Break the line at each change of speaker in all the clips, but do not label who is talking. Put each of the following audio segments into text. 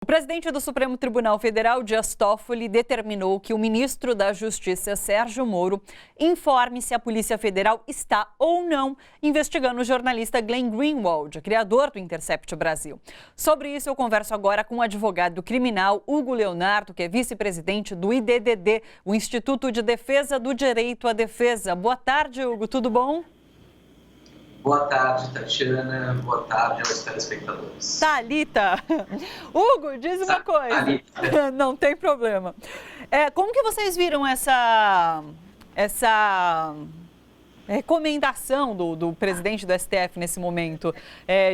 O presidente do Supremo Tribunal Federal, Dias Toffoli, determinou que o ministro da Justiça, Sérgio Moro, informe se a Polícia Federal está ou não investigando o jornalista Glenn Greenwald, criador do Intercept Brasil. Sobre isso, eu converso agora com o advogado criminal Hugo Leonardo, que é vice-presidente do IDDD, o Instituto de Defesa do Direito à Defesa. Boa tarde, Hugo, tudo bom?
Boa tarde, Tatiana. Boa tarde aos telespectadores.
Thalita. Hugo, diz uma coisa.
Thalita.
Não tem problema. Como que vocês viram essa recomendação do presidente do STF nesse momento,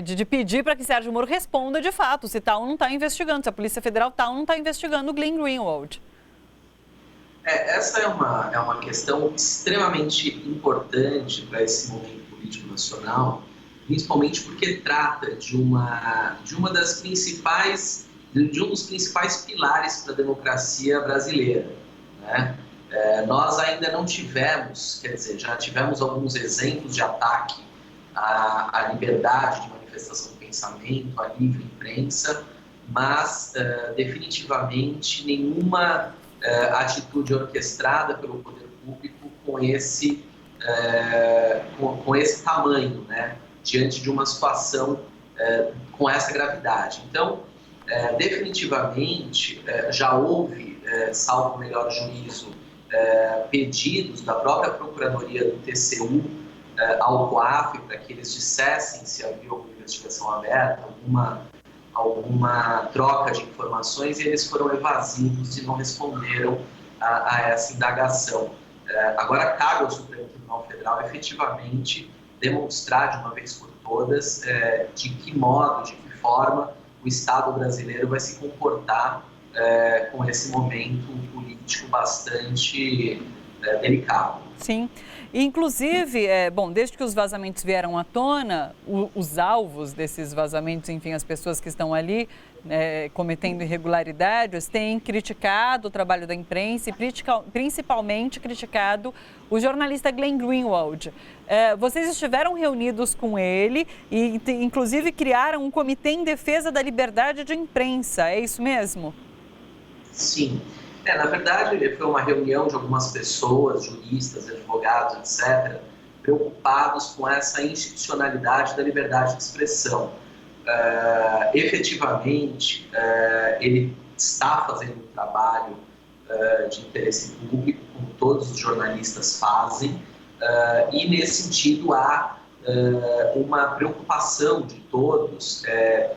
de pedir para que Sérgio Moro responda de fato se está ou não está investigando, se a Polícia Federal está ou não está investigando o Glenn Greenwald?
Essa é uma questão extremamente importante para esse momento político nacional, principalmente porque trata de um dos principais pilares para a democracia brasileira, né? Nós ainda não tivemos, quer dizer, já tivemos alguns exemplos de ataque à liberdade de manifestação do pensamento, à livre imprensa, mas definitivamente nenhuma atitude orquestrada pelo poder público com esse tamanho, né, diante de uma situação com essa gravidade. Então, definitivamente, já houve, salvo o melhor juízo, pedidos da própria Procuradoria do TCU ao COAF para que eles dissessem se havia alguma investigação aberta, alguma troca de informações, e eles foram evasivos e não responderam a essa indagação. Agora cabe ao Supremo Tribunal Federal efetivamente demonstrar de uma vez por todas de que modo, de que forma o Estado brasileiro vai se comportar com esse momento político bastante delicado.
Sim. Inclusive, desde que os vazamentos vieram à tona, os alvos desses vazamentos, enfim, as pessoas que estão ali cometendo irregularidades, têm criticado o trabalho da imprensa e principalmente criticado o jornalista Glenn Greenwald. Vocês estiveram reunidos com ele e, inclusive, criaram um comitê em defesa da liberdade de imprensa, é isso mesmo?
Sim. Na verdade, foi uma reunião de algumas pessoas, juristas, advogados, etc., preocupados com essa institucionalidade da liberdade de expressão. Efetivamente, ele está fazendo um trabalho de interesse público, como todos os jornalistas fazem, e, nesse sentido, há uma preocupação de todos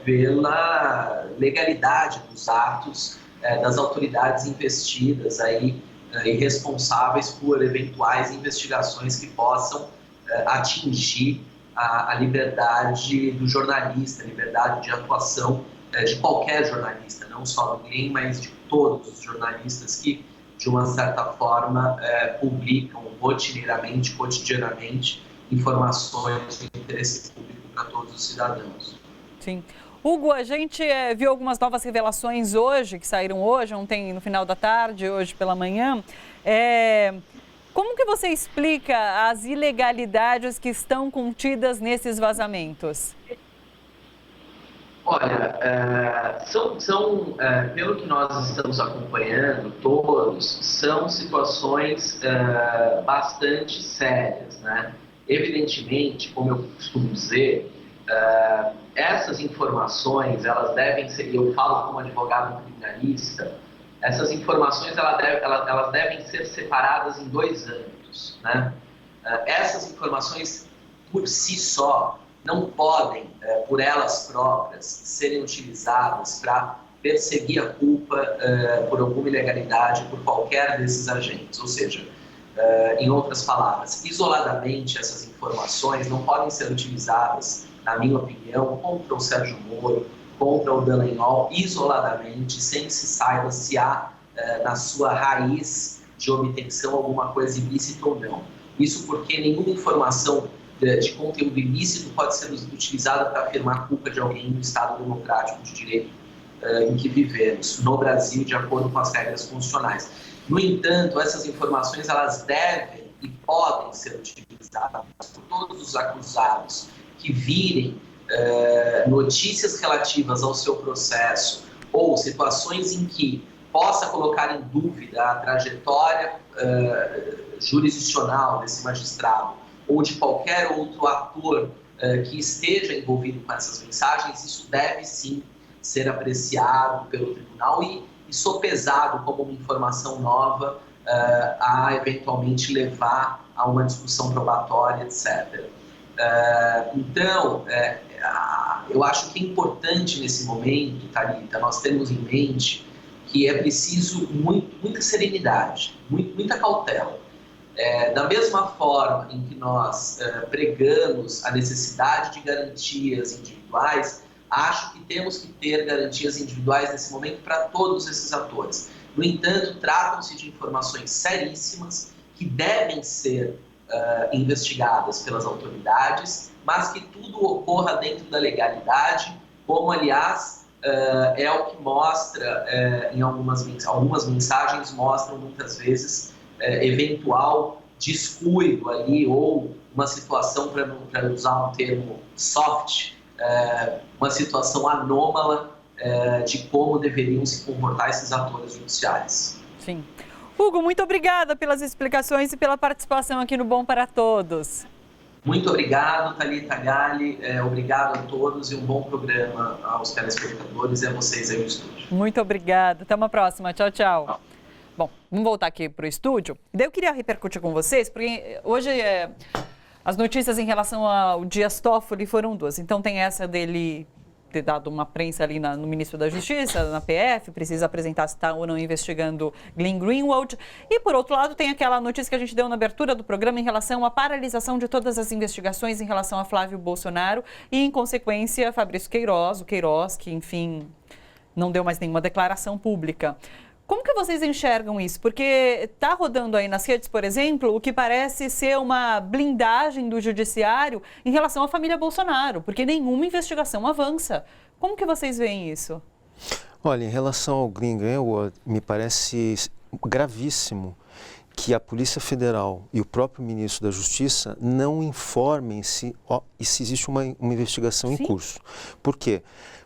pela legalidade dos atos das autoridades investidas aí, e responsáveis por eventuais investigações que possam atingir a liberdade do jornalista, a liberdade de atuação de qualquer jornalista, não só do Glenn, mas de todos os jornalistas que, de uma certa forma, publicam rotineiramente, cotidianamente, informações de interesse público para todos os cidadãos.
Sim. Hugo, a gente viu algumas novas revelações hoje, que saíram hoje, ontem no final da tarde, hoje pela manhã. Como que você explica as ilegalidades que estão contidas nesses vazamentos?
Olha, pelo que nós estamos acompanhando, todos, são situações bastante sérias, né? Evidentemente, como eu costumo dizer, essas informações, elas devem ser, eu falo como advogado criminalista, essas informações elas devem ser separadas em dois âmbitos, né? Essas informações, por si só, não podem, por elas próprias, serem utilizadas para perseguir a culpa por alguma ilegalidade por qualquer desses agentes. Ou seja, em outras palavras, isoladamente essas informações não podem ser utilizadas, na minha opinião, contra o Sérgio Moro, contra o Dallagnol, isoladamente, sem que se saiba se há na sua raiz de obtenção alguma coisa ilícita ou não. Isso porque nenhuma informação de conteúdo ilícito pode ser utilizada para afirmar a culpa de alguém no Estado democrático de direito em que vivemos, no Brasil, de acordo com as regras constitucionais. No entanto, essas informações elas devem e podem ser utilizadas por todos os acusados que virem notícias relativas ao seu processo ou situações em que possa colocar em dúvida a trajetória jurisdicional desse magistrado ou de qualquer outro ator que esteja envolvido com essas mensagens, isso deve sim ser apreciado pelo tribunal e sopesado como uma informação nova a eventualmente levar a uma discussão probatória, etc. Então, eu acho que é importante nesse momento, Thalita, nós temos em mente que é preciso muita serenidade, muita cautela. Da mesma forma em que nós pregamos a necessidade de garantias individuais, acho que temos que ter garantias individuais nesse momento para todos esses atores. No entanto, tratam-se de informações seríssimas que devem ser investigadas pelas autoridades, mas que tudo ocorra dentro da legalidade, como, aliás, é o que mostra, em algumas mensagens mostram muitas vezes eventual descuido ali ou uma situação, para usar um termo soft, uma situação anômala de como deveriam se comportar esses atores judiciais.
Sim. Hugo, muito obrigada pelas explicações e pela participação aqui no Bom para Todos.
Muito obrigado, Thalita Galli. Obrigado a todos e um bom programa aos telespectadores e a vocês aí no estúdio.
Muito obrigada. Até uma próxima. Tchau, tchau. Bom, vamos voltar aqui para o estúdio. Daí eu queria repercutir com vocês, porque hoje as notícias em relação ao Dias Toffoli foram duas. Então tem essa dele ter dado uma prensa ali no Ministério da Justiça, na PF, precisa apresentar se está ou não investigando Glenn Greenwald. E, por outro lado, tem aquela notícia que a gente deu na abertura do programa em relação à paralisação de todas as investigações em relação a Flávio Bolsonaro e, em consequência, Fabrício Queiroz, que, enfim, não deu mais nenhuma declaração pública. Como que vocês enxergam isso? Porque está rodando aí nas redes, por exemplo, o que parece ser uma blindagem do judiciário em relação à família Bolsonaro, porque nenhuma investigação avança. Como que vocês veem isso?
Olha, em relação ao Glenn Greenwald, me parece gravíssimo que a Polícia Federal e o próprio ministro da Justiça não informem se existe uma investigação em curso. Por quê?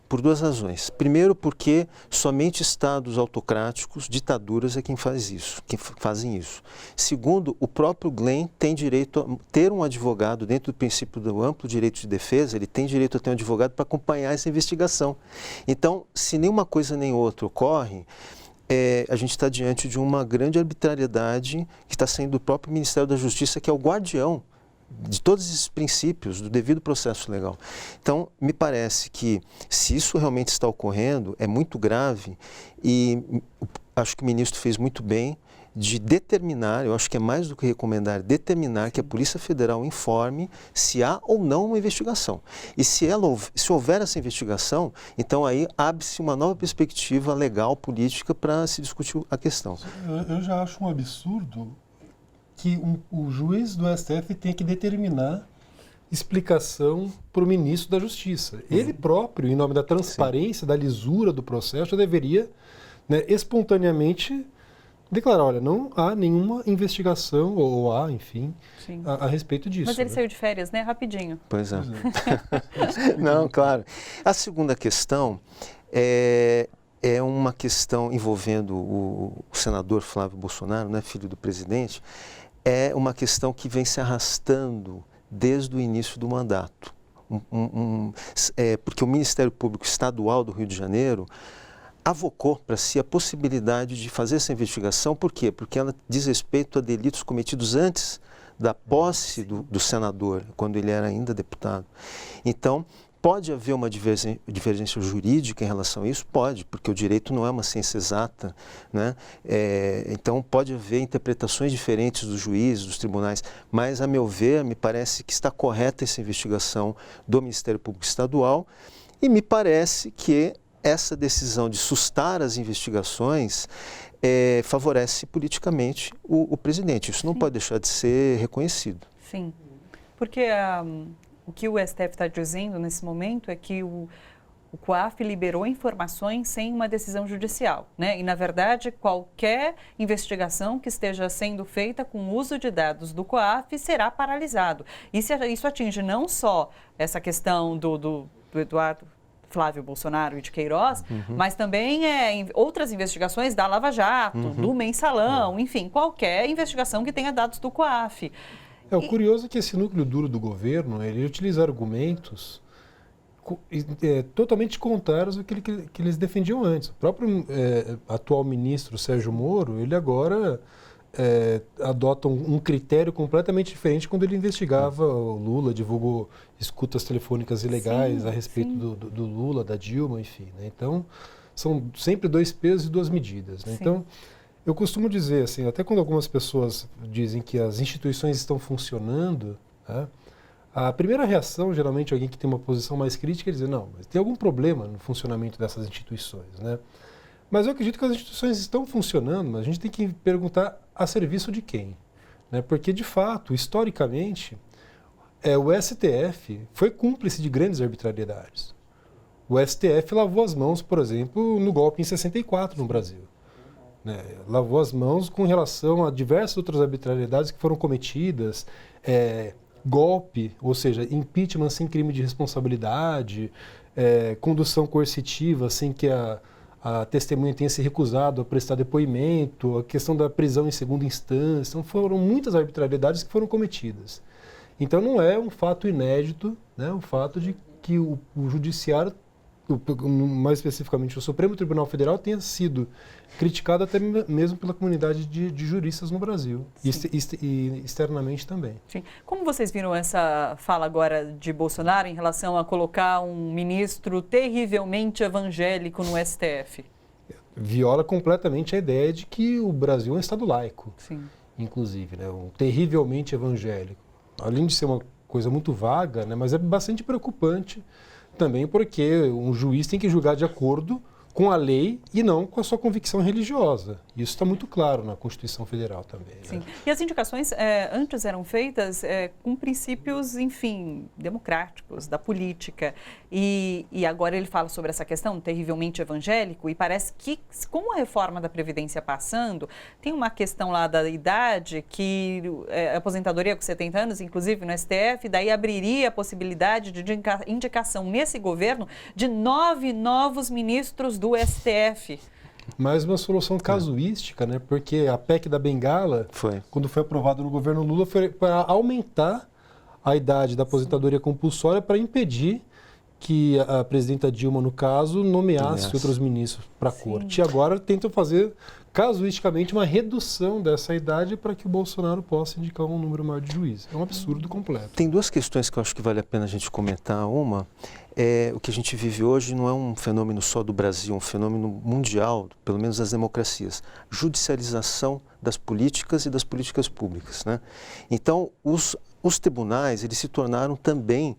Por duas razões. Primeiro, porque somente estados autocráticos, ditaduras, é quem fazem isso. Segundo, o próprio Glenn tem direito a ter um advogado dentro do princípio do amplo direito de defesa, ele tem direito a ter um advogado para acompanhar essa investigação. Então, se nenhuma coisa nem outra ocorre, a gente está diante de uma grande arbitrariedade que está saindo do próprio Ministério da Justiça, que é o guardião de todos esses princípios do devido processo legal. Então, me parece que se isso realmente está ocorrendo, é muito grave e acho que o ministro fez muito bem de determinar, eu acho que é mais do que recomendar, determinar que a Polícia Federal informe se há ou não uma investigação. E se houver essa investigação, então aí abre-se uma nova perspectiva legal, política, para se discutir a questão.
Eu já acho um absurdo que o juiz do STF tem que determinar explicação para o ministro da Justiça. Ele próprio, em nome da transparência, da lisura do processo, já deveria, espontaneamente declarar, olha, não há nenhuma investigação, ou há, enfim, a respeito disso.
Mas ele saiu de férias, né? Rapidinho.
Pois é. Não, claro. A segunda questão é uma questão envolvendo o senador Flávio Bolsonaro, filho do presidente, é uma questão que vem se arrastando desde o início do mandato. Porque o Ministério Público Estadual do Rio de Janeiro avocou para si a possibilidade de fazer essa investigação. Por quê? Porque ela diz respeito a delitos cometidos antes da posse do senador, quando ele era ainda deputado. Então, pode haver uma divergência jurídica em relação a isso? Pode, porque o direito não é uma ciência exata, então pode haver interpretações diferentes dos juízes, dos tribunais, mas, a meu ver, me parece que está correta essa investigação do Ministério Público Estadual e me parece que essa decisão de sustar as investigações favorece politicamente o presidente. Isso não pode deixar de ser reconhecido.
Sim, porque o que o STF está dizendo nesse momento é que o COAF liberou informações sem uma decisão judicial, E, na verdade, qualquer investigação que esteja sendo feita com uso de dados do COAF será paralisado. Isso atinge não só essa questão do Eduardo Flávio Bolsonaro e de Queiroz, mas também outras investigações da Lava Jato, do Mensalão, enfim, qualquer investigação que tenha dados do COAF.
O curioso é que esse núcleo duro do governo, ele utiliza argumentos totalmente contrários ao que eles defendiam antes. O próprio atual ministro Sérgio Moro, ele agora adota um critério completamente diferente quando ele investigava o Lula, divulgou escutas telefônicas ilegais a respeito do Lula, da Dilma, enfim. Né? Então, são sempre dois pesos e duas medidas. Né? Então, eu costumo dizer, assim, até quando algumas pessoas dizem que as instituições estão funcionando, né? A primeira reação, geralmente, alguém que tem uma posição mais crítica, é dizer, não, mas tem algum problema no funcionamento dessas instituições, né? Mas eu acredito que as instituições estão funcionando, mas a gente tem que perguntar a serviço de quem, né? Porque, de fato, historicamente, o STF foi cúmplice de grandes arbitrariedades. O STF lavou as mãos, por exemplo, no golpe em 64 no Brasil. Né? Lavou as mãos com relação a diversas outras arbitrariedades que foram cometidas, golpe, ou seja, impeachment sem crime de responsabilidade, condução coercitiva sem que a testemunha tenha se recusado a prestar depoimento, a questão da prisão em segunda instância. Então, foram muitas arbitrariedades que foram cometidas. Então, não é um fato inédito, né, o fato de que o Judiciário, mais especificamente o Supremo Tribunal Federal, tenha sido criticado até mesmo pela comunidade de juristas no Brasil e externamente também.
Sim. Como vocês viram essa fala agora de Bolsonaro em relação a colocar um ministro terrivelmente evangélico no STF?
Viola completamente a ideia de que o Brasil é um Estado laico, inclusive, né? Um terrivelmente evangélico. Além de ser uma coisa muito vaga, né? Mas é bastante preocupante também porque um juiz tem que julgar de acordo com a lei e não com a sua convicção religiosa. Isso está muito claro na Constituição Federal também.
Sim.
Né?
E as indicações antes eram feitas com princípios, enfim, democráticos, da política. E agora ele fala sobre essa questão terrivelmente evangélico e parece que, com a reforma da Previdência passando, tem uma questão lá da idade que aposentadoria com 70 anos, inclusive no STF, daí abriria a possibilidade de indicação nesse governo de 9 novos ministros do STF.
Mais uma solução casuística, né? Porque a PEC da Bengala, quando foi aprovada no governo Lula, foi para aumentar a idade da aposentadoria compulsória para impedir que a presidenta Dilma, no caso, nomeasse outros ministros para a corte. E agora tentam fazer, casuisticamente, uma redução dessa idade para que o Bolsonaro possa indicar um número maior de juízes. É um absurdo completo.
Tem duas questões que eu acho que vale a pena a gente comentar. Uma o que a gente vive hoje não é um fenômeno só do Brasil, é um fenômeno mundial, pelo menos das democracias. Judicialização das políticas e das políticas públicas, né? Então, os tribunais, eles se tornaram também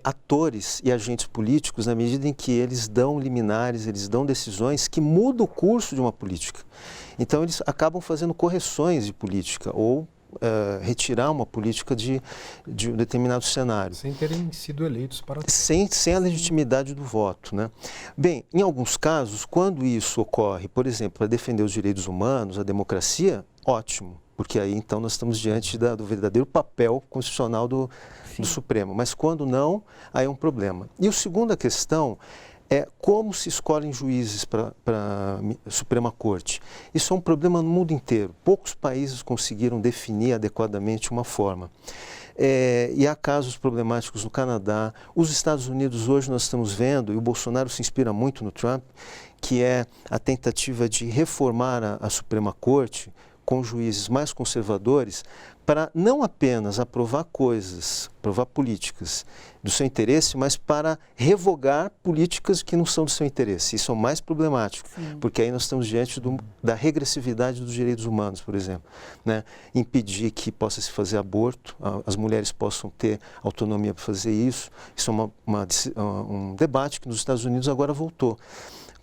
atores e agentes políticos na medida em que eles dão liminares, eles dão decisões que mudam o curso de uma política. Então, eles acabam fazendo correções de política ou retirar uma política de um determinado cenário.
Sem terem sido eleitos para...
Sem a legitimidade do voto, né? Bem, em alguns casos, quando isso ocorre, por exemplo, para defender os direitos humanos, a democracia, ótimo, porque aí então nós estamos diante do verdadeiro papel constitucional do Supremo. Mas quando não, aí é um problema. E a segunda questão é como se escolhem juízes para a Suprema Corte. Isso é um problema no mundo inteiro. Poucos países conseguiram definir adequadamente uma forma. E há casos problemáticos no Canadá. Os Estados Unidos hoje nós estamos vendo, e o Bolsonaro se inspira muito no Trump, que é a tentativa de reformar a Suprema Corte com juízes mais conservadores, para não apenas aprovar coisas, aprovar políticas do seu interesse, mas para revogar políticas que não são do seu interesse. Isso é o mais problemático, porque aí nós estamos diante da regressividade dos direitos humanos, por exemplo, né? Impedir que possa se fazer aborto, as mulheres possam ter autonomia para fazer isso. Isso é um debate que nos Estados Unidos agora voltou.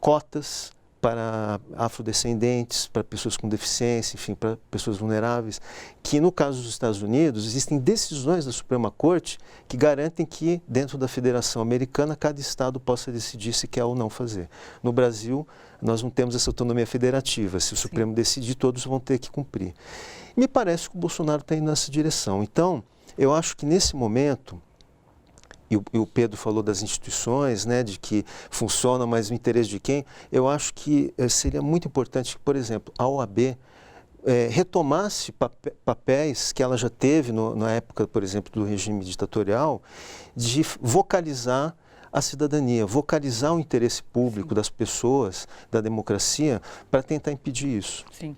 Cotas para afrodescendentes, para pessoas com deficiência, enfim, para pessoas vulneráveis, que no caso dos Estados Unidos existem decisões da Suprema Corte que garantem que dentro da Federação Americana cada estado possa decidir se quer ou não fazer. No Brasil, nós não temos essa autonomia federativa. Se o Supremo decidir, todos vão ter que cumprir. E me parece que o Bolsonaro está indo nessa direção. Então, eu acho que nesse momento, e o Pedro falou das instituições, né, de que funcionam, mas o interesse de quem? Eu acho que seria muito importante que, por exemplo, a OAB retomasse papéis que ela já teve na época, por exemplo, do regime ditatorial, de vocalizar a cidadania, vocalizar o interesse público das pessoas, da democracia, para tentar impedir isso.
Sim.